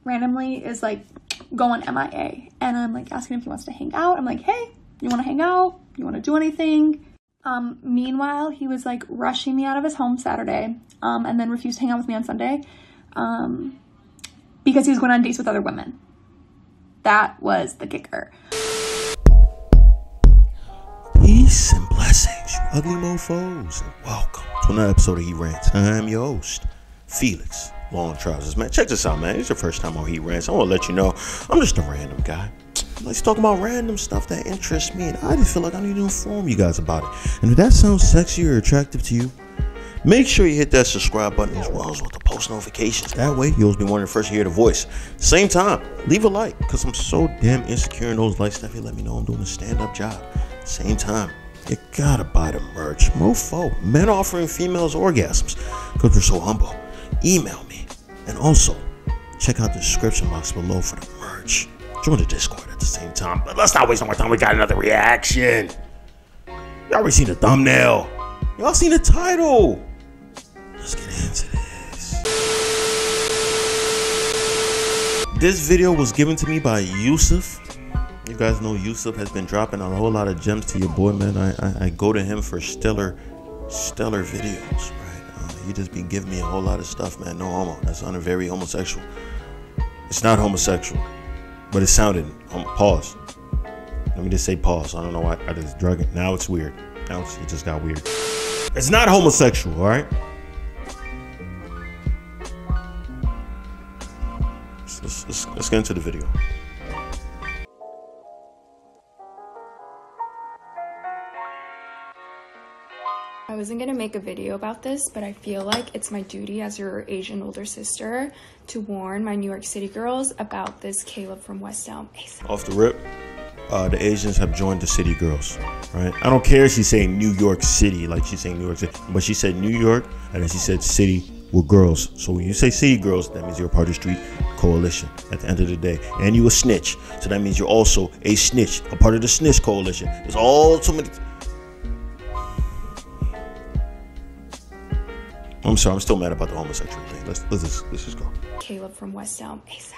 randomly is like going MIA, and I'm like asking if he wants to hang out. I'm like, hey, you want to hang out? You want to do anything? Meanwhile, he was like rushing me out of his home Saturday, and then refused to hang out with me on Sunday, because he was going on dates with other women. That was the kicker. Peace and blessings, you ugly mofos, and welcome to another episode of He Rants. I'm your host, Felix Long Trousers. Man, check this out, man. It's your first time on He Rants. I want to let you know I'm just a random guy. Let's talk about random stuff that interests me, and I just feel like I need to inform you guys about it. And if that sounds sexy or attractive to you, make sure you hit that subscribe button as well as with the post notifications. That way, you'll be one of the first to hear the voice. Same time, leave a like, because I'm so damn insecure in those likes that they let me know I'm doing a stand-up job. Same time, you gotta buy the merch. Mofo, men offering females orgasms, because we're so humble. Email me. And also, check out the description box below for the merch. Join the Discord at the same time. But let's not waste no more time. We got another reaction. Y'all already seen the thumbnail. Y'all seen the title. Let's get into this. This video was given to me by Yusuf. You guys know Yusuf has been dropping a whole lot of gems to your boy, man. I go to him for stellar videos, right? He just be giving me a whole lot of stuff, man. No homo. That sounded very homosexual. It's not homosexual, but it sounded, pause. Let me just say pause. I don't know why I just drug it. Now it's weird. Now it just got weird. It's not homosexual, all right? Let's get into the video. I wasn't gonna make a video about this, but I feel like it's my duty as your Asian older sister to warn my New York City girls about this Caleb from West Elm ASAP. Off the rip, the Asians have joined the city girls, right? I don't care if she's saying New York City, like she's saying New York City, but she said New York, and then she said city with girls. So when you say city girls, that means you're a part of the street coalition at the end of the day. And you a snitch, so that means you're also a snitch, a part of the snitch coalition. There's all so many... I'm sorry, I'm still mad about the homosexual thing. Let's just go. Caleb from West Elm ASAP.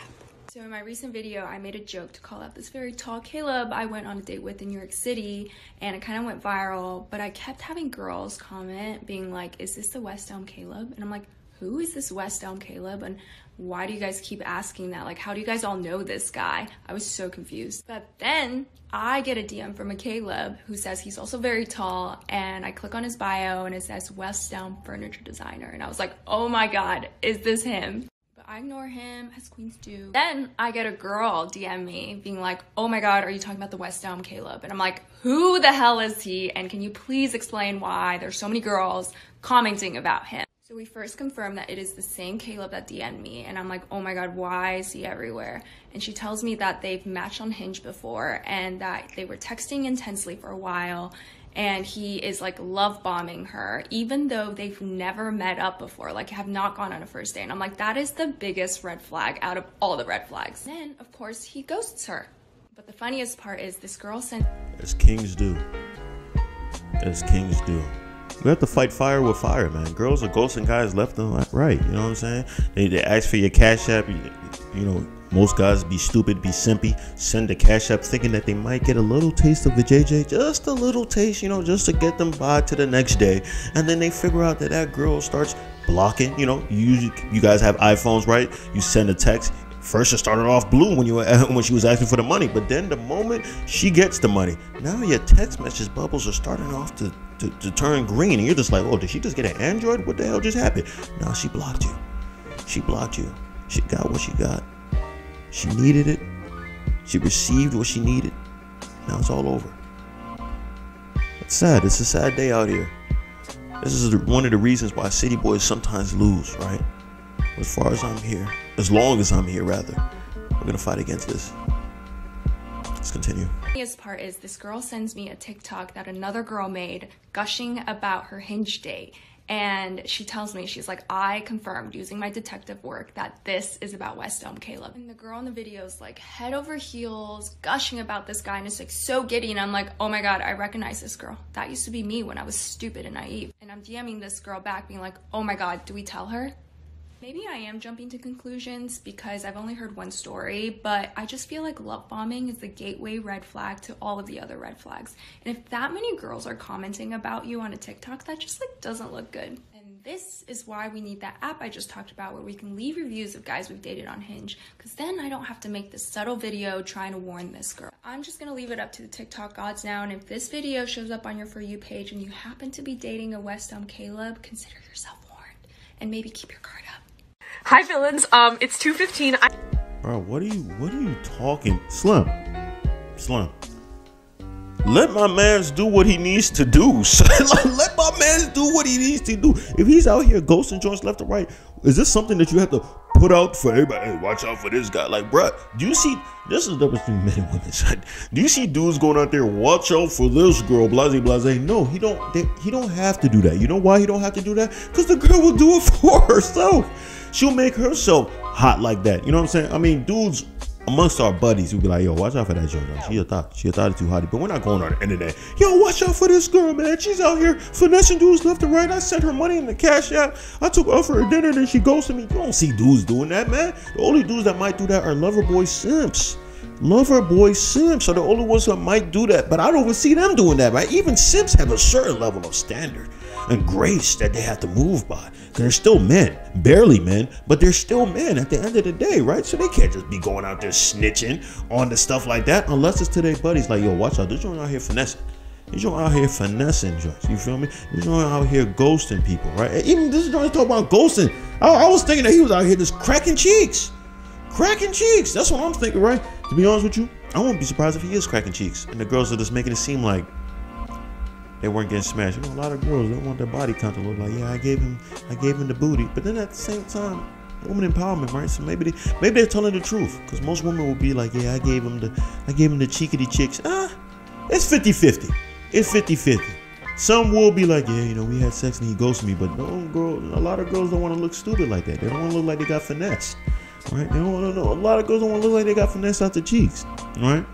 So in my recent video, I made a joke to call out this very tall Caleb I went on a date with in New York City, and it kind of went viral, but I kept having girls comment being like, is this the West Elm Caleb? And I'm like, who is this West Elm Caleb? And why do you guys keep asking that? Like, how do you guys all know this guy? I was so confused. But then I get a DM from a Caleb who says he's also very tall, and I click on his bio and it says West Elm furniture designer. And I was like, oh my God, is this him? But I ignore him, as queens do. Then I get a girl DM me being like, oh my God, are you talking about the West Elm Caleb? And I'm like, who the hell is he? And can you please explain why there's so many girls commenting about him? So we first confirmed that it is the same Caleb that DM'd me, and I'm like, oh my God, why is he everywhere? And she tells me that they've matched on Hinge before and that they were texting intensely for a while, and he is like love bombing her, even though they've never met up before, like have not gone on a first date. And I'm like, that is the biggest red flag out of all the red flags. And then, of course, he ghosts her. But the funniest part is this girl sent... As kings do. As kings do. We have to fight fire with fire, man. Girls are ghosting guys left and right. You know what I'm saying? They ask for your cash app. You know, most guys be stupid, be simpy, send the cash app thinking that they might get a little taste of the JJ, just a little taste, you know, just to get them by to the next day. And then they figure out that that girl starts blocking. You know, you guys have iPhones, right? You send a text. First, it started off blue when she was asking for the money, but then the moment she gets the money, now your text message bubbles are starting off to turn green, and you're just like, oh, did she just get an Android? What the hell just happened? No, she blocked you. She blocked you. She got what she got. She needed it. She received what she needed. Now it's all over. It's sad. It's a sad day out here. This is one of the reasons why city boys sometimes lose, right? As far as I'm here, as long as I'm here, rather, we're gonna fight against this. Let's continue. The funniest part is this girl sends me a TikTok that another girl made gushing about her Hinge date. And she tells me, she's like, I confirmed using my detective work that this is about West Elm Caleb. And the girl in the video is like head over heels, gushing about this guy, and it's like so giddy. And I'm like, oh my God, I recognize this girl. That used to be me when I was stupid and naive. And I'm DMing this girl back being like, oh my God, do we tell her? Maybe I am jumping to conclusions because I've only heard one story, but I just feel like love bombing is the gateway red flag to all of the other red flags. And if that many girls are commenting about you on a TikTok, that just like doesn't look good. And this is why we need that app I just talked about where we can leave reviews of guys we've dated on Hinge, because then I don't have to make this subtle video trying to warn this girl. I'm just gonna leave it up to the TikTok gods now, and if this video shows up on your For You page and you happen to be dating a West Elm Caleb, consider yourself warned and maybe keep your guard up. Hi villains, it's 2:15. Bro, what are you talking? Slim. Let my mans do what he needs to do. Let my mans do what he needs to do. If he's out here ghosting joints left or right, is this something that you have to put out for everybody? Hey, watch out for this guy. Like, bruh, do you see, this is the difference between men and women. Do you see dudes going out there, watch out for this girl, blase, blase? No, he don't have to do that. You know why he don't have to do that? Because the girl will do it for herself. She'll make herself hot like that. You know what I'm saying? I mean, dudes amongst our buddies who be like, yo, watch out for that joint. She a thought too hottie. But we're not going on the internet. Yo, watch out for this girl, man. She's out here finessing dudes left and right. I sent her money in the cash app. I took her for a dinner, then she ghosted me. You don't see dudes doing that, man. The only dudes that might do that are lover boy simps. Lover boy simps are the only ones that might do that. But I don't even see them doing that, right? Even simps have a certain level of standard and grace that they have to move by. They're still men, barely men, but they're still men at the end of the day, right? So they can't just be going out there snitching on the stuff like that unless it's to their buddies. Like, yo, watch out, this joint out here finessing. This joint out here finessing joints, you feel me? This joint out here ghosting people, right? Even this joint talk about ghosting. I was thinking that he was out here just cracking cheeks. Cracking cheeks, that's what I'm thinking, right? To be honest with you, I wouldn't be surprised if he is cracking cheeks and the girls are just making it seem like they weren't getting smashed. You know, a lot of girls don't want their body count to look like, yeah, I gave him the booty. But then at the same time, woman empowerment, right? So maybe they're telling the truth, because most women will be like, yeah, I gave him the cheekity chicks. It's 50-50. It's 50-50. Some will be like, yeah, you know, we had sex and he ghosted me. But no girl, a lot of girls don't want to look stupid like that. They don't want to look like they got finessed, right? They don't want to know. A lot of girls don't want to look like they got finessed out the cheeks, right?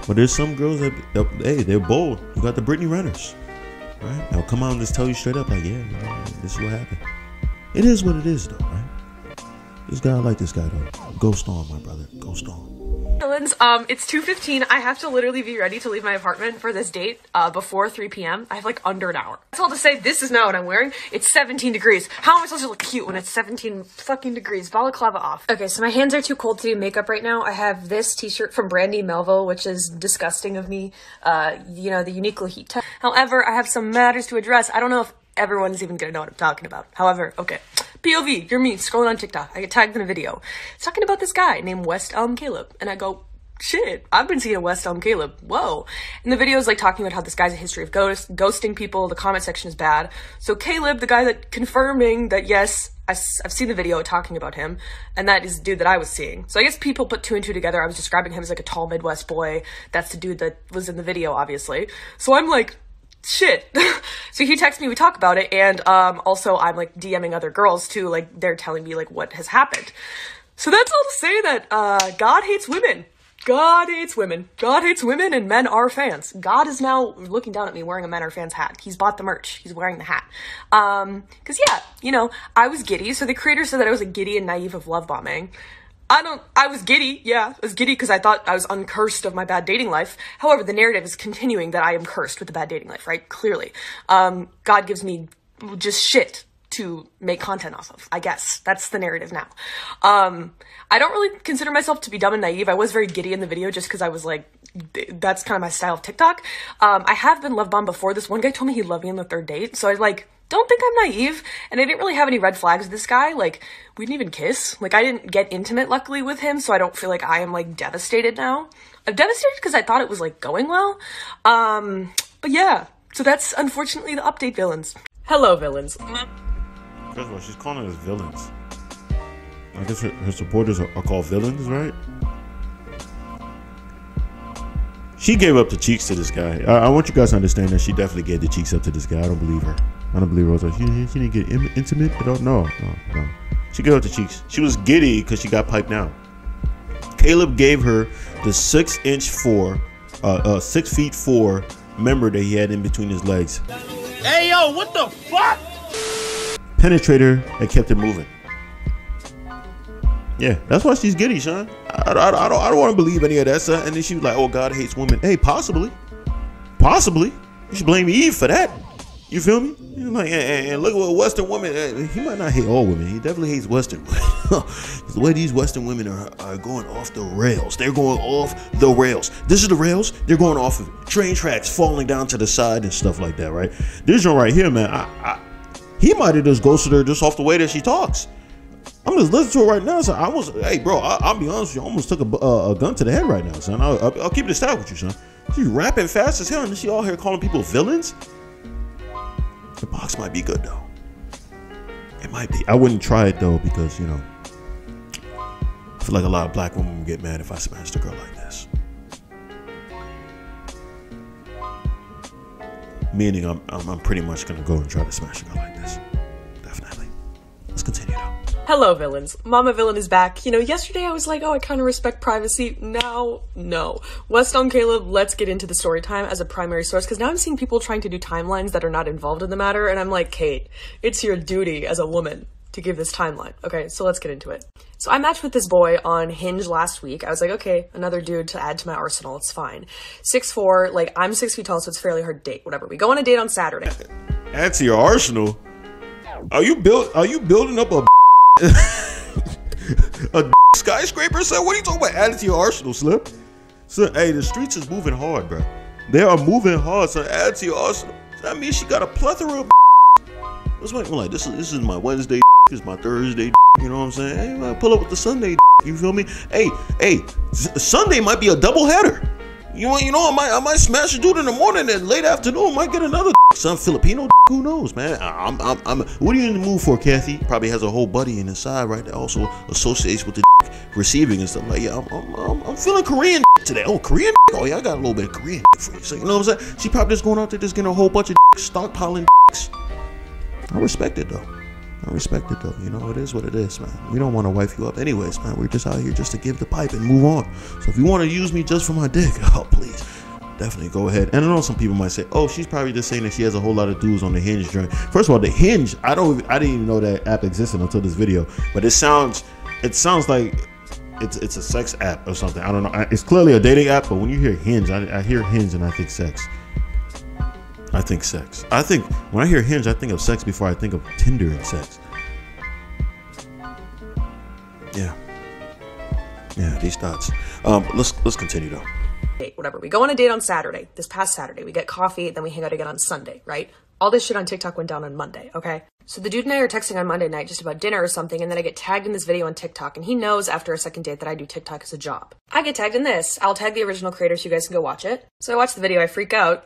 But there's some girls that hey, they're bold. You got the Brittany Renners, right? They'll come out and just tell you straight up, like, yeah, you know, this is what happened. It is what it is, though, right? This guy, I like this guy, though. Ghost on, my brother. Ghost on. Villains, it's 2:15. I have to literally be ready to leave my apartment for this date before 3 p.m. I have like under an hour. That's all to say, this is not what I'm wearing. It's 17 degrees. How am I supposed to look cute when it's 17 fucking degrees? Balaclava off. Okay, so my hands are too cold to do makeup right now. I have this t-shirt from Brandy Melville, which is disgusting of me. You know, the Uniqlo heat tech. However, I have some matters to address. I don't know if everyone's even gonna know what I'm talking about. However, okay. POV, you're me, scrolling on TikTok. I get tagged in a video. It's talking about this guy named West Elm Caleb. And I go, shit, I've been seeing a West Elm Caleb. Whoa. And the video is like talking about how this guy's a history of ghosting people. The comment section is bad. So Caleb, the guy that confirming that, yes, I've seen the video talking about him, and that is the dude that I was seeing. So I guess people put 2 and 2 together. I was describing him as like a tall Midwest boy. That's the dude that was in the video, obviously. So I'm like, shit. So he texts me, we talk about it, and also I'm like DMing other girls too, like they're telling me like what has happened. So that's all to say that God hates women. God hates women. God hates women, and men are fans. God is now looking down at me wearing a Men Are Fans hat. He's bought the merch. He's wearing the hat. Cause yeah, you know, I was giddy. So the creator said that I was a giddy and naive of love bombing. I was giddy, yeah. I was giddy because I thought I was uncursed of my bad dating life. However, the narrative is continuing that I am cursed with the bad dating life, right? Clearly. God gives me just shit to make content off of, I guess. That's the narrative now. I don't really consider myself to be dumb and naive. I was very giddy in the video just because I was like, that's kind of my style of TikTok. I have been love bombed before. This one guy told me he loved me on the 3rd date. So I like, don't think I'm naive, and I didn't really have any red flags with this guy. Like, we didn't even kiss. Like, I didn't get intimate, luckily, with him, so I don't feel like I am, like, devastated now. I'm devastated because I thought it was, like, going well. But yeah, so that's, unfortunately, the update, villains. Hello, villains. First of all, she's calling us villains. I guess her supporters are called villains, right? She gave up the cheeks to this guy. I want you guys to understand that she definitely gave the cheeks up to this guy. I don't believe her. I don't believe her. I was like, she didn't get intimate? I don't know. No. She gave up the cheeks. She was giddy because she got piped down. Caleb gave her the 6 feet 4 member that he had in between his legs. Hey, yo, what the fuck? Penetrator and kept it moving. Yeah, that's why she's giddy, son. I don't want to believe any of that, son. And then she was like, oh, God hates women. Hey, possibly. You should blame Eve for that. You feel me? Like, and look at what Western women, he might not hate all women. He definitely hates Western women. The way these Western women are going off the rails. They're going off the rails. This is the rails. They're going off of it. Train tracks falling down to the side and stuff like that, right? This one right here, man, he might have just ghosted her just off the way that she talks. I'm just listening to her right now, son. Hey, bro, I'll be honest with you. I almost took a gun to the head right now, son. I'll keep this stat with you, son. She's rapping fast as hell, and she all here calling people villains. The box might be good, though. It might be. I wouldn't try it, though, because, you know, I feel like a lot of black women would get mad if I smashed a girl like this. Meaning I'm pretty much going to go and try to smash a girl like this. Definitely. Let's continue, though. Hello, villains. Mama Villain is back. You know, yesterday I was like, oh, I kind of respect privacy. Now, no. West Elm Caleb, let's get into the story time as a primary source, because now I'm seeing people trying to do timelines that are not involved in the matter, and I'm like, Kate, it's your duty as a woman to give this timeline. Okay, so let's get into it. So I matched with this boy on Hinge last week. I was like, okay, another dude to add to my arsenal. It's fine. 6'4", like, I'm 6 feet tall, so it's fairly hard to date. Whatever. We go on a date on Saturday. Add to your arsenal? Are you building up a skyscraper, son? What are you talking about? Add to your arsenal, Slip? So, hey, the streets is moving hard, bro. They are moving hard, so add to your arsenal. That means she got a plethora of That's why I'm like, this is my Wednesday, this is my Thursday, you know what I'm saying? Hey, I pull up with the Sunday, you feel me? Hey, Sunday might be a double header. You know, I might smash a dude in the morning and late afternoon might get another some Filipino. Who knows, man? What are you in the mood for, Kathy? Probably has a whole buddy in his side right that also associates with the receiving and stuff like. Yeah, I'm feeling Korean today. Oh, Korean? Oh yeah, I got a little bit of Korean for you. So you know what I'm saying? She probably just going out there just getting a whole bunch of stockpiling. I respect it though. You know, it is what it is, man. We don't want to wife you up anyways, man. We're just out here just to give the pipe and move on. So if you want to use me just for my dick, oh, please, definitely go ahead. And I know some people might say, oh, she's probably just saying that she has a whole lot of dudes on the Hinge joint. First of all, the Hinge, I didn't even know that app existed until this video. But it sounds like it's a sex app or something. I don't know. It's clearly a dating app, but when you hear Hinge, I hear Hinge and I think sex. I think sex. I think when I hear Hinge, I think of sex before I think of Tinder and sex. Yeah, these thoughts. Let's continue though. Whatever. We go on a date on Saturday. This past Saturday, we get coffee, then we hang out again on Sunday, right? All this shit on TikTok went down on Monday, okay? So the dude and I are texting on Monday night just about dinner or something, and then I get tagged in this video on TikTok, and he knows after a second date that I do TikTok as a job. I get tagged in this. I'll tag the original creator so you guys can go watch it. So I watch the video, I freak out.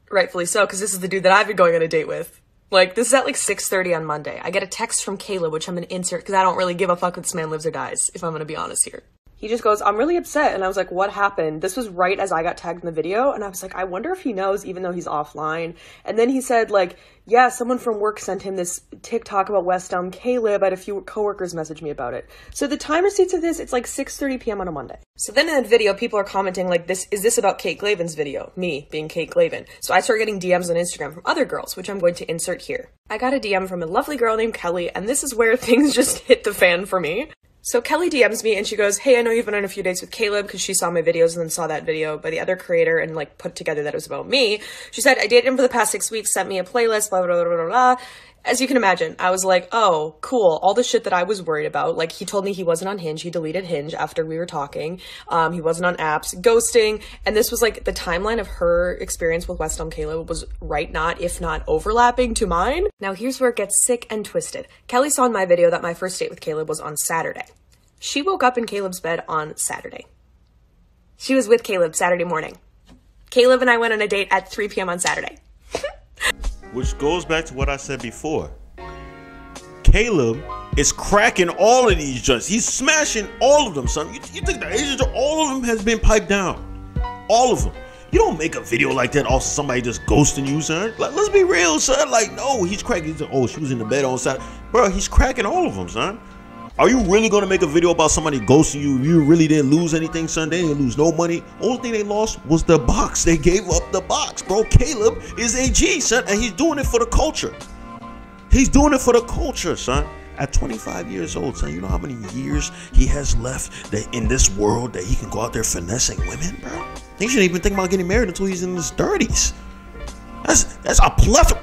Rightfully so, because this is the dude that I've been going on a date with. Like, this is at like 6:30 on Monday. I get a text from Caleb, which I'm gonna insert because I don't really give a fuck if this man lives or dies, if I'm gonna be honest here. He just goes, I'm really upset. And I was like, what happened? This was right as I got tagged in the video. And I was like, I wonder if he knows, even though he's offline. And then he said, like, yeah, someone from work sent him this TikTok about West Elm Caleb. I had a few coworkers message me about it. So the time receipts of this, it's like 6:30 p.m. on a Monday. So then in that video, people are commenting like, is this about Kate Glaven's video? Me being Kate Glaven. So I start getting DMs on Instagram from other girls, which I'm going to insert here. I got a DM from a lovely girl named Kelly, and this is where things just hit the fan for me. So Kelly DMs me and she goes, hey, I know you've been on a few dates with Caleb, because she saw my videos and then saw that video by the other creator and like put together that it was about me. She said, I dated him for the past 6 weeks, sent me a playlist, blah, blah, blah, blah, blah. As you can imagine, I was like, oh, cool. All the shit that I was worried about. Like, he told me he wasn't on Hinge. He deleted Hinge after we were talking. He wasn't on apps, ghosting. And this was like the timeline of her experience with West Elm Caleb was right not, if not overlapping to mine. Now here's where it gets sick and twisted. Kelly saw in my video that my first date with Caleb was on Saturday. She woke up in Caleb's bed on Saturday. She was with Caleb Saturday morning. Caleb and I went on a date at 3 p.m. on Saturday. Which goes back to what I said before. Caleb is cracking all of these joints. He's smashing all of them, son. You think the agents, all of them has been piped down. All of them. You don't make a video like that off somebody just ghosting you, son. Like, let's be real, son. Like, no, he's cracking. He's like, oh, she was in the bed on Saturday. Bro, he's cracking all of them, son. Are you really going to make a video about somebody ghosting you? You really didn't lose anything, son. They didn't lose no money. Only thing they lost was the box. They gave up the box, bro. Caleb is a G, son, and he's doing it for the culture. He's doing it for the culture, son. At 25 years old, son, you know how many years he has left that in this world that he can go out there finessing women, bro? He shouldn't even think about getting married until he's in his 30s. That's a plethora.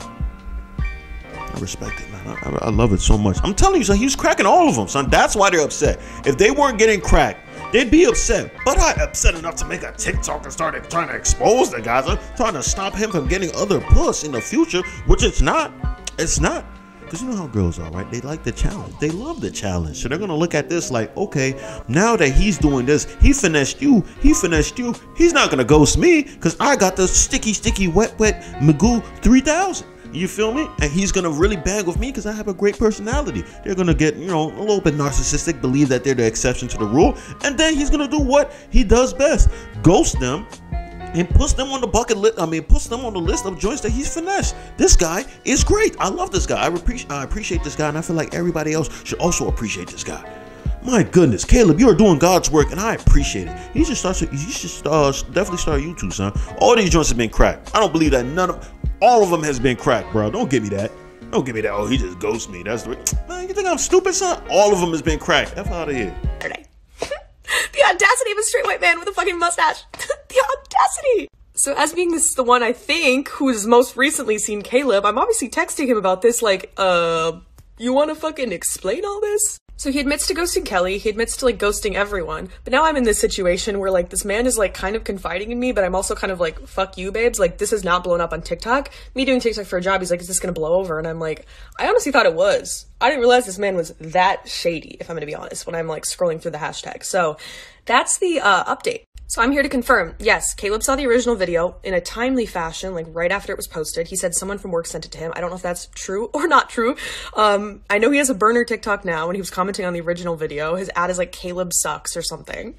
I respect it, man. I love it so much. I'm telling you, son, he was cracking all of them, son. That's why they're upset. If they weren't getting cracked, they'd be upset. But not upset enough to make a TikTok and start trying to expose the guys. I'm trying to stop him from getting other puss in the future, which it's not. It's not. Because you know how girls are, right? They like the challenge. They love the challenge. So they're going to look at this like, okay, now that he's doing this, he finessed you. He's not going to ghost me because I got the sticky, wet Magoo 3000. You feel me? And he's going to really bang with me because I have a great personality. They're going to get, you know, a little bit narcissistic, believe that they're the exception to the rule. And then he's going to do what he does best. Ghost them and puts them on the bucket list. Puts them on the list of joints that he's finessed. This guy is great. I love this guy. I appreciate this guy. And I feel like everybody else should also appreciate this guy. My goodness, Caleb, you are doing God's work, and I appreciate it. You should definitely start YouTube, son. All these joints have been cracked. I don't believe that all of them has been cracked, bro. Don't give me that. Don't give me that. Oh, he just ghosted me. That's the way. Man, you think I'm stupid, son? All of them has been cracked. F out of here. The audacity of a straight white man with a fucking mustache. The audacity. So as being this is the one I think who's most recently seen Caleb, I'm obviously texting him about this like, you want to fucking explain all this? So he admits to ghosting Kelly, he admits to like ghosting everyone, but now I'm in this situation where like this man is like kind of confiding in me, but I'm also kind of like, fuck you babes, like this is not blown up on TikTok. Me doing TikTok for a job, he's like, is this gonna blow over? And I'm like, I honestly thought it was. I didn't realize this man was that shady, if I'm gonna be honest, when I'm like scrolling through the hashtag. So that's the update. So I'm here to confirm, yes, Caleb saw the original video in a timely fashion, like right after it was posted. He said someone from work sent it to him. I don't know if that's true or not true. I know he has a burner TikTok now when he was commenting on the original video. His ad is like Caleb sucks or something.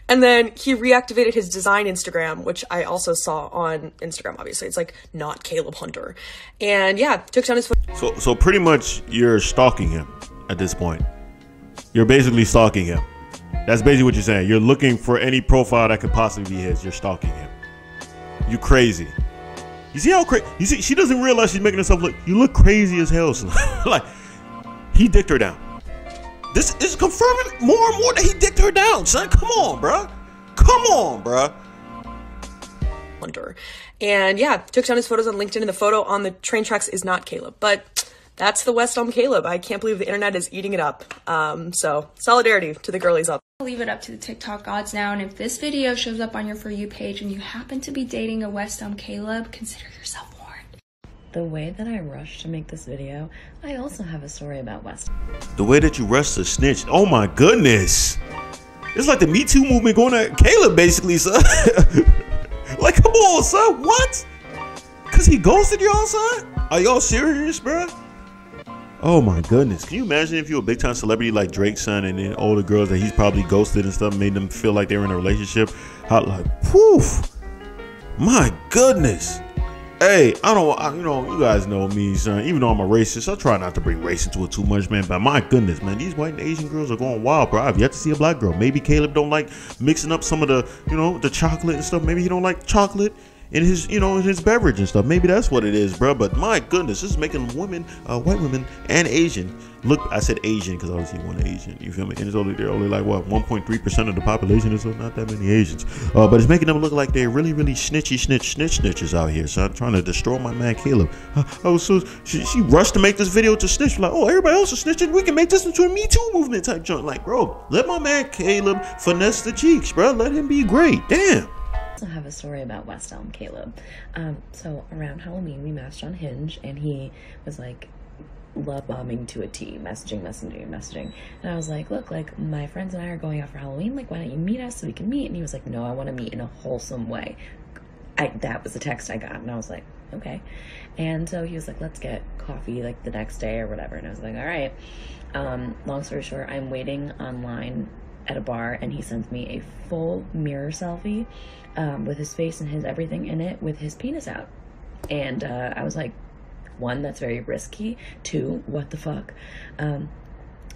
And then he reactivated his design Instagram, which I also saw on Instagram, obviously. It's like not Caleb Hunter. And yeah, took down his foot. So pretty much you're stalking him at this point. You're basically stalking him. That's basically what you're saying. You're looking for any profile that could possibly be his. You're stalking him. You crazy. You see how crazy? You see, she doesn't realize she's making herself look. You look crazy as hell, son. Like, he dicked her down. This is confirming more and more that he dicked her down, son. Come on, bro. Come on, bro. Hunter. And yeah, took down his photos on LinkedIn, and the photo on the train tracks is not Caleb, but that's the West Elm Caleb. I can't believe the internet is eating it up. So solidarity to the girlies up. I'll leave it up to the TikTok gods now, and if this video shows up on your For You page and you happen to be dating a West Elm Caleb, consider yourself warned. The way that I rushed to make this video, I also have a story about West. The way that you rushed to snitch. Oh my goodness. It's like the Me Too movement going at Caleb, basically, son. Like, come on, son. What? Because he ghosted y'all, son? Are y'all serious, bro? Oh my goodness. Can you imagine if you're a big time celebrity like Drake's son, and then all the girls that he's probably ghosted and stuff made them feel like they were in a relationship? How, like, poof. My goodness. Hey, you guys know me, son. Even though I'm a racist, I try not to bring race into it too much, man. But my goodness, man, these white and Asian girls are going wild, bro. I've yet to see a black girl. Maybe Caleb don't like mixing up some of the, the chocolate and stuff. Maybe he don't like chocolate in his, in his beverage and stuff. Maybe that's what it is, bro. But my goodness, this is making women, white women and Asian look. I said Asian because obviously one Asian. You feel me? And they're only like what 1.3% of the population, so not that many Asians. But it's making them look like they're really, really snitches out here. So I'm trying to destroy my man Caleb. She rushed to make this video to snitch. Like, oh, everybody else is snitching. We can make this into a Me Too movement type joint. Like, bro, let my man Caleb finesse the cheeks, bro. Let him be great. Damn. I have a story about West Elm Caleb. So around Halloween we matched on Hinge, and he was like love bombing to a T, messaging, and I was like, look, like my friends and I are going out for Halloween, like why don't you meet us so we can meet? And he was like, no, I want to meet in a wholesome way. That was the text I got, and I was like, okay. And so he was like, let's get coffee like the next day or whatever, and I was like, all right. Long story short, I'm waiting online at a bar, and he sends me a full mirror selfie with his face and his everything in it with his penis out. And I was like, one, that's very risky. Two, what the fuck?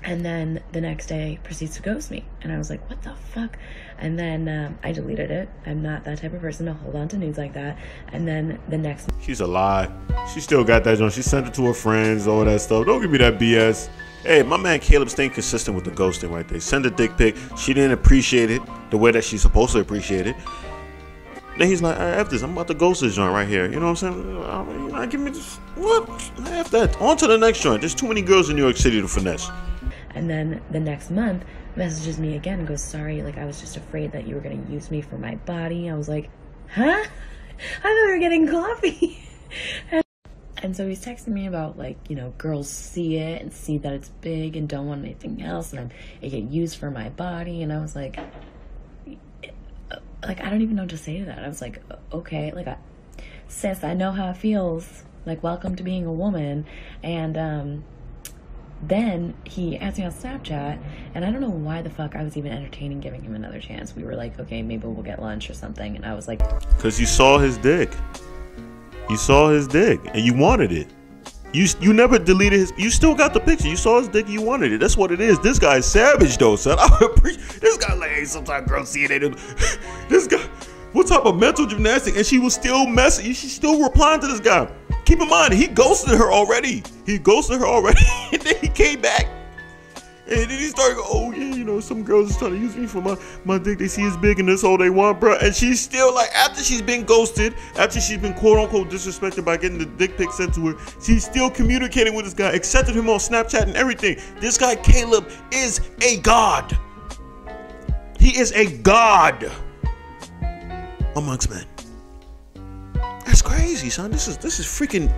And then the next day proceeds to ghost me. And I was like, what the fuck? And then I deleted it. I'm not that type of person to hold on to news like that. And then the next... She's a lie. She still got that joint. She sent it to her friends, all that stuff. Don't give me that BS. Hey, my man Caleb staying consistent with the ghosting right there. Send a dick pic. She didn't appreciate it the way that she's supposed to appreciate it. Then he's like, F this. I'm about to ghost this joint right here. You know what I'm saying? Give me this. What? F that. On to the next joint. There's too many girls in New York City to finesse. And then the next month messages me again and goes, sorry, like I was just afraid that you were going to use me for my body. I was like, huh? I thought we were getting coffee. And so he's texting me about, like, you know, girls see it and see that it's big and don't want anything else, and it get used for my body. And I was like, I don't even know what to say to that. I was like, okay, like, sis, I know how it feels. Like, welcome to being a woman. And then he asked me on Snapchat, and I don't know why the fuck I was even entertaining giving him another chance. We were like, okay, maybe we'll get lunch or something. And I was like, because you saw his dick. You saw his dick and you wanted it. You never deleted his. You still got the picture. You saw his dick. You wanted it. That's what it is. This guy's savage though, son. I appreciate this guy. Like, hey, sometimes girls see it. This guy, what type of mental gymnastics? And she was still messing. She's still replying to this guy. Keep in mind, he ghosted her already. And then he came back. And then he started going, oh yeah, you know, some girls is trying to use me for my dick. They see it's big and that's all they want, bro. And she's still like, after she's been ghosted, after she's been quote unquote disrespected by getting the dick pic sent to her, she's still communicating with this guy, accepted him on Snapchat and everything. This guy Caleb is a god. He is a god amongst men. That's crazy, son. This is freaking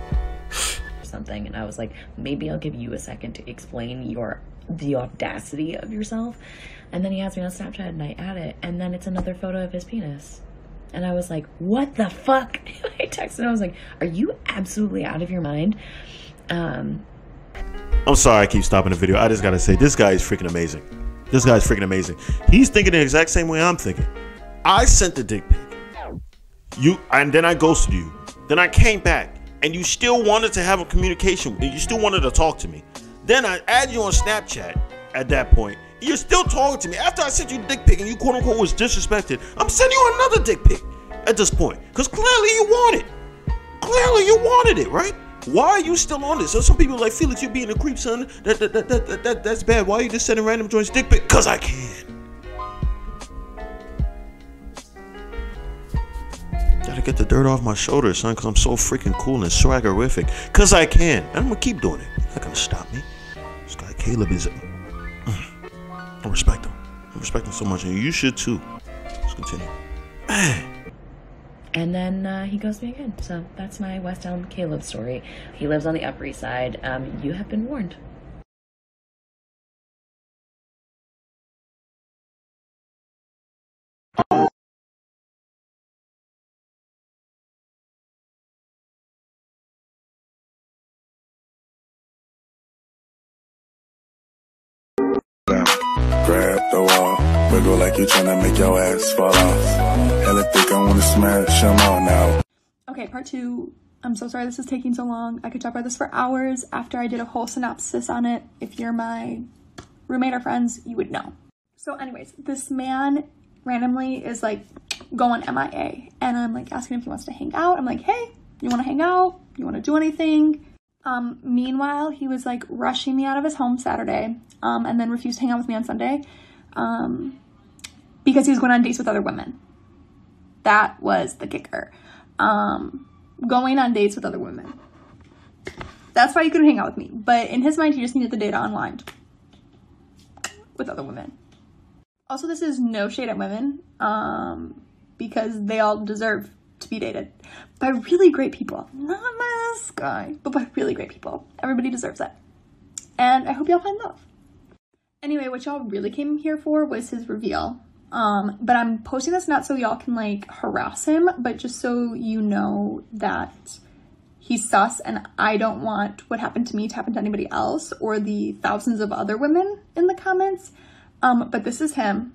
something. And I was like, maybe I'll give you a second to explain the audacity of yourself. And then he asked me on Snapchat and I add it, and then it's another photo of his penis. And I was like, what the fuck? I texted him, I was like, are you absolutely out of your mind? I'm sorry I keep stopping the video. I just gotta say, this guy is freaking amazing. This guy's freaking amazing. He's thinking the exact same way I'm thinking. I sent the dick pic. And then I ghosted you. Then I came back and you still wanted to have a communication. You still wanted to talk to me. Then I add you on Snapchat at that point. You're still talking to me. After I sent you the dick pic and you quote unquote was disrespected, I'm sending you another dick pic at this point. Because clearly you want it. Clearly you wanted it, right? Why are you still on this? So some people are like, Felix, you're being a creep, son. That's bad. Why are you just sending random joints dick pic? Because I can. Gotta get the dirt off my shoulders, son, because I'm so freaking cool and swaggerific. Because I can. And I'm going to keep doing it. You're not going to stop me. This guy Caleb is... I respect him. I respect him so much. And you should too. Let's continue. Man. And then he ghosted me again. So that's my West Elm Caleb story. He lives on the Upper East Side. You have been warned. Grab the wall, wiggle like you tryna make your ass fall off. Hella think I wanna smash them all now. Okay, part 2. I'm so sorry this is taking so long. I could talk about this for hours after I did a whole synopsis on it. If you're my roommate or friends, you would know. So anyways, this man randomly is like going MIA, and I'm like asking if he wants to hang out. I'm like, hey, you want to hang out? You want to do anything? Meanwhile, he was like rushing me out of his home Saturday, and then refused to hang out with me on Sunday, because he was going on dates with other women. That was the kicker. Going on dates with other women. That's why he couldn't hang out with me. But in his mind, he just needed the data unwind with other women. Also, this is no shade at women, because they all deserve to be dated by really great people. Not this guy, but by really great people. Everybody deserves it. And I hope y'all find love. Anyway, what y'all really came here for was his reveal. But I'm posting this not so y'all can like harass him, but just so you know that he's sus, and I don't want what happened to me to happen to anybody else or the thousands of other women in the comments. But this is him.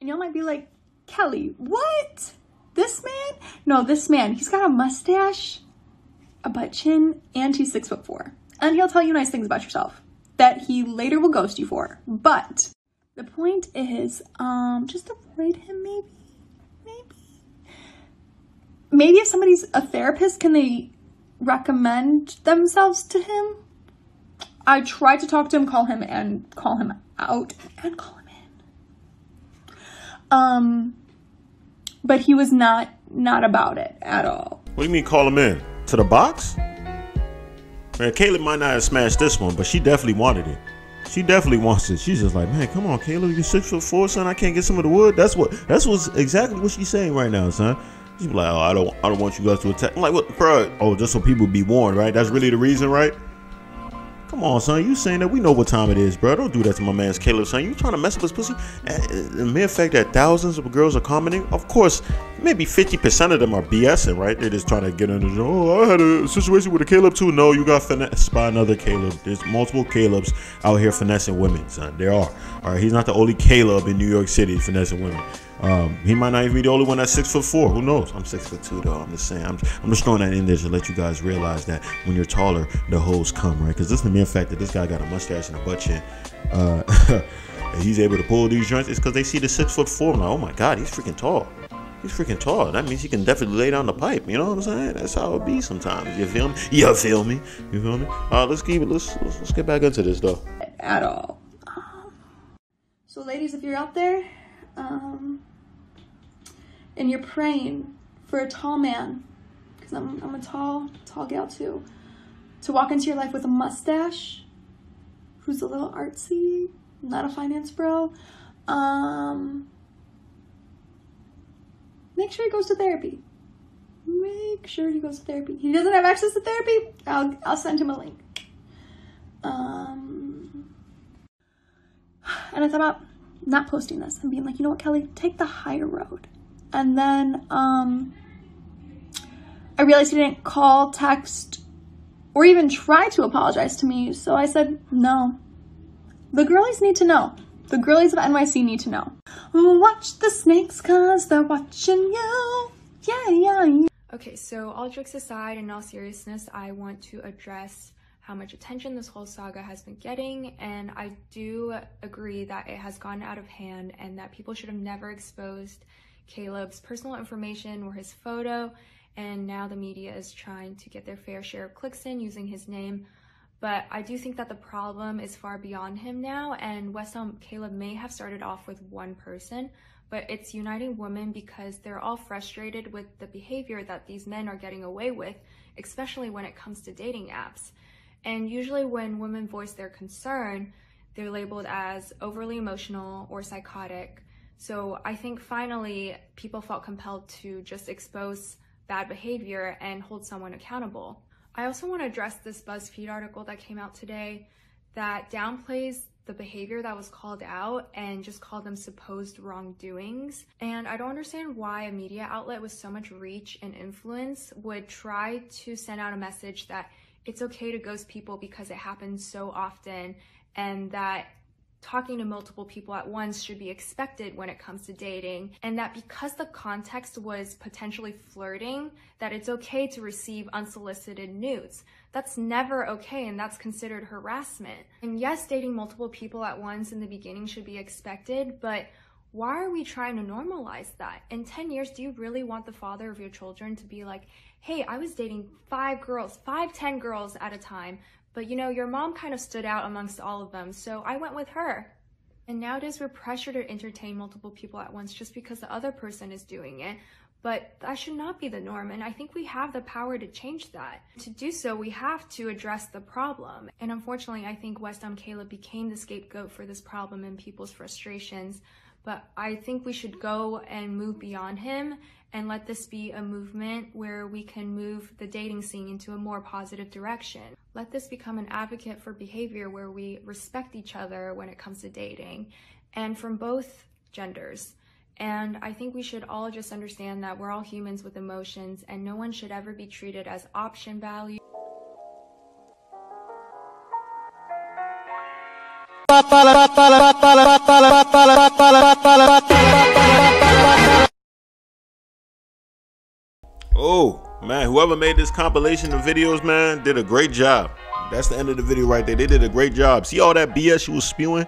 And y'all might be like, Kelly, what? This man? No, this man, he's got a mustache, a butt chin, and he's 6'4". And he'll tell you nice things about yourself that he later will ghost you for. But the point is, just avoid him, maybe. Maybe if somebody's a therapist, can they recommend themselves to him? I tried to talk to him, call him out, and call him in. But he was not about it at all. What do you mean call him in? To the box? Man, Caleb might not have smashed this one, but she definitely wanted it. She definitely wants it. She's just like, man, come on, Caleb, you're 6'4", son. I can't get some of the wood. That's what's exactly what she's saying right now, son. She's like, oh, I don't want you guys to attack. I'm like, what, bro? Oh, just so people be warned, right? That's really the reason, right? Come on, son. You saying that? We know what time it is, bro. Don't do that to my man's Caleb, son. You trying to mess up his pussy? And the mere fact that thousands of girls are commenting, of course, maybe 50% of them are BSing, right? They're just trying to get into, oh, I had a situation with a Caleb too. No, you got finessed by another Caleb. There's multiple Calebs out here finessing women, son. There are. All right, he's not the only Caleb in New York City finessing women. He might not even be the only one that's 6'4". Who knows? I'm 6'2" though. I'm just saying. I'm just throwing that in there to let you guys realize that when you're taller, the hoes come, right? Because this is the mere fact that this guy got a mustache and a butt chin. And he's able to pull these joints. It's because they see the 6'4". I'm like, oh my god, he's freaking tall. He's freaking tall. That means he can definitely lay down the pipe. You know what I'm saying? That's how it be sometimes. You feel me? You feel me? You feel me? Let's keep it. Let's get back into this though. At all. So ladies, if you're out there, and you're praying for a tall man, because I'm a tall gal too, to walk into your life with a mustache, who's a little artsy, not a finance bro, make sure he goes to therapy. Make sure he goes to therapy. He doesn't have access to therapy, I'll send him a link. And I thought about not posting this and being like, you know what, Kelly, take the higher road. And then I realized he didn't call, text, or even try to apologize to me. So I said, no. The girlies need to know. The girlies of NYC need to know. Watch the snakes, cause they're watching you. Yeah. Okay, so all jokes aside, in all seriousness, I want to address how much attention this whole saga has been getting, and I do agree that it has gotten out of hand and that people should have never exposed Caleb's personal information or his photo, and now the media is trying to get their fair share of clicks in using his name. But I do think that the problem is far beyond him now, and West Elm Caleb may have started off with one person, but it's uniting women because they're all frustrated with the behavior that these men are getting away with, especially when it comes to dating apps. And usually when women voice their concern, they're labeled as overly emotional or psychotic. So I think finally people felt compelled to just expose bad behavior and hold someone accountable. I also want to address this BuzzFeed article that came out today that downplays the behavior that was called out and just called them supposed wrongdoings. And I don't understand why a media outlet with so much reach and influence would try to send out a message that it's okay to ghost people because it happens so often, and that talking to multiple people at once should be expected when it comes to dating, and that because the context was potentially flirting, that it's okay to receive unsolicited nudes. That's never okay, and that's considered harassment. And yes, dating multiple people at once in the beginning should be expected, but why are we trying to normalize that? In 10 years, do you really want the father of your children to be like, hey, I was dating 10 girls at a time, but you know, your mom kind of stood out amongst all of them, so I went with her. And nowadays we're pressured to entertain multiple people at once just because the other person is doing it, but that should not be the norm, and I think we have the power to change that. To do so, we have to address the problem. And unfortunately, I think West Elm Caleb became the scapegoat for this problem and people's frustrations, but I think we should go and move beyond him and let this be a movement where we can move the dating scene into a more positive direction. Let this become an advocate for behavior where we respect each other when it comes to dating, and from both genders. And I think we should all just understand that we're all humans with emotions, and no one should ever be treated as option value. Oh man, whoever made this compilation of videos, man, did a great job. That's the end of the video right there. They did a great job. See all that BS you was spewing?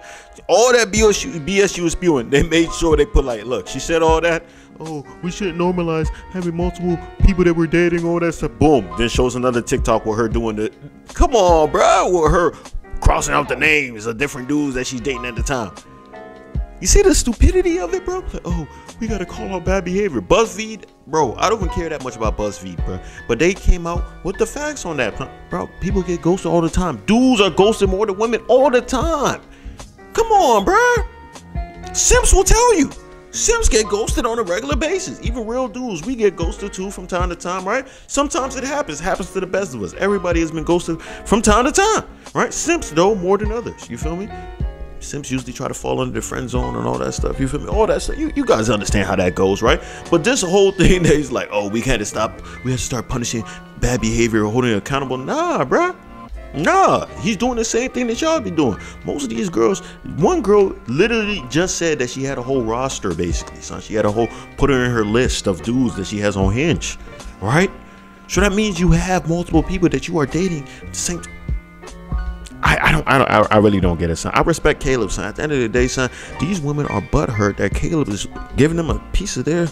All that BS you was spewing. They made sure they put like, look, she said all that. Oh, we shouldn't normalize having multiple people that we're dating, all that stuff. Boom. Then shows another TikTok with her doing the, come on, bro, with her crossing out the names of different dudes that she's dating at the time. You see the stupidity of it, bro? Like, oh, we gotta call out bad behavior. BuzzFeed, bro, I don't even care that much about BuzzFeed, bro. But they came out with the facts on that, bro. People get ghosted all the time. Dudes are ghosted more than women all the time. Come on, bro. Simps will tell you. Simps get ghosted on a regular basis. Even real dudes, we get ghosted too from time to time, right? Sometimes it happens. It happens to the best of us. Everybody has been ghosted from time to time, right? Simps, though, more than others. You feel me? Simps usually try to fall under the friend zone and all that stuff. You feel me? All that stuff. You guys understand how that goes, right? But this whole thing that he's like, oh, we had to stop. We have to start punishing bad behavior or holding it accountable. Nah, bruh. Nah, he's doing the same thing that y'all be doing. Most of these girls, one girl literally just said that she had a whole roster, basically, son. She had a whole, put her in her list of dudes that she has on Hinge, right? So that means you have multiple people that you are dating at the same time. I really don't get it, son. I respect Caleb, son. At the end of the day, son, these women are butthurt that Caleb is giving them a piece of their,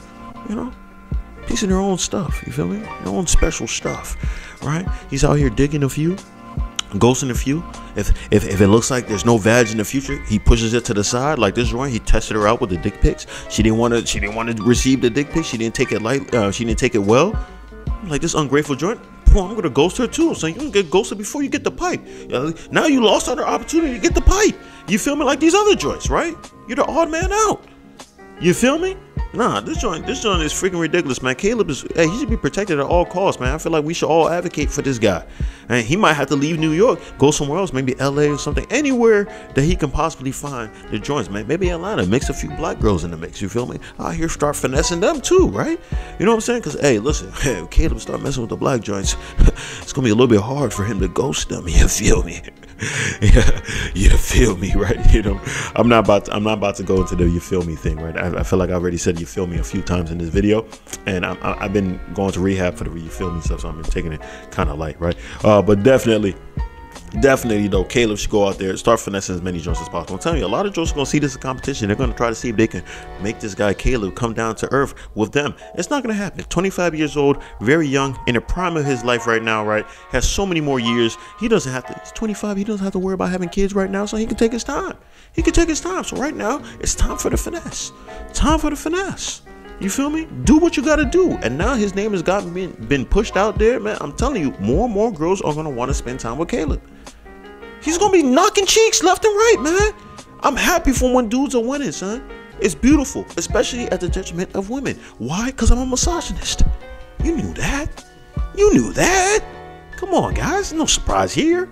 piece of their own stuff. You feel me? Their own special stuff, right? He's out here digging a few, ghosting a few. If it looks like there's no vag in the future, he pushes it to the side. Like this joint, he tested her out with the dick pics. She didn't want to receive the dick pics. She didn't take it she didn't take it well. Like this ungrateful joint. I'm gonna ghost her too. So you can get ghosted before you get the pipe. Now you lost other opportunity to get the pipe. You feel me? Like these other joints, right? You're the odd man out. You feel me? Nah, this joint is freaking ridiculous, man. Caleb is, hey, he should be protected at all costs, man. I feel like we should all advocate for this guy. And he might have to leave New York, go somewhere else, maybe LA or something, anywhere that he can possibly find the joints, man. Maybe Atlanta, mix a few black girls in the mix, you feel me? Out here start finessing them too, right? You know what I'm saying? Because, hey, listen, if Caleb start messing with the black joints, it's going to be a little bit hard for him to ghost them, you feel me? Yeah, you feel me, right? I'm not about to go into the you feel me thing, right? I feel like I already said you feel me a few times in this video, and I've been going to rehab for the you feel me stuff, so I've been taking it kind of light, right? But definitely though, Caleb should go out there, start finessing as many joints as possible. I'm telling you, a lot of joints are gonna see this as a competition. They're gonna try to see if they can make this guy Caleb come down to earth with them. It's not gonna happen. 25 years old, very young, in the prime of his life right now, right? Has so many more years. He doesn't have to, he's 25, he doesn't have to worry about having kids right now, so he can take his time. He can take his time. So right now, it's time for the finesse. Time for the finesse. You feel me? Do what you gotta do. And now his name has been pushed out there, man. I'm telling you, more and more girls are gonna want to spend time with Caleb. He's gonna be knocking cheeks left and right, man. I'm happy for when dudes are winning, son. It's beautiful, especially at the detriment of women. Why? Because I'm a misogynist. You knew that. You knew that. Come on, guys. No surprise here.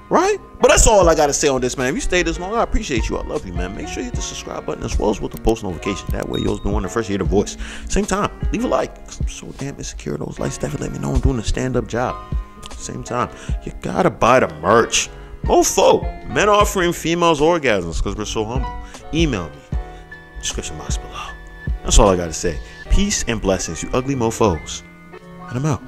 Right? But that's all I gotta say on this, man. If you stayed this long, I appreciate you. I love you, man. Make sure you hit the subscribe button as well as with the post notification. That way you'll be one of the first to hear the voice. Same time, leave a like. I'm so damn insecure. Those likes definitely let me know I'm doing a stand-up job. Same time, you gotta buy the merch. Mofo, men offering females orgasms because we're so humble. Email me. Description box below. That's all I gotta say. Peace and blessings, you ugly mofos. And I'm out.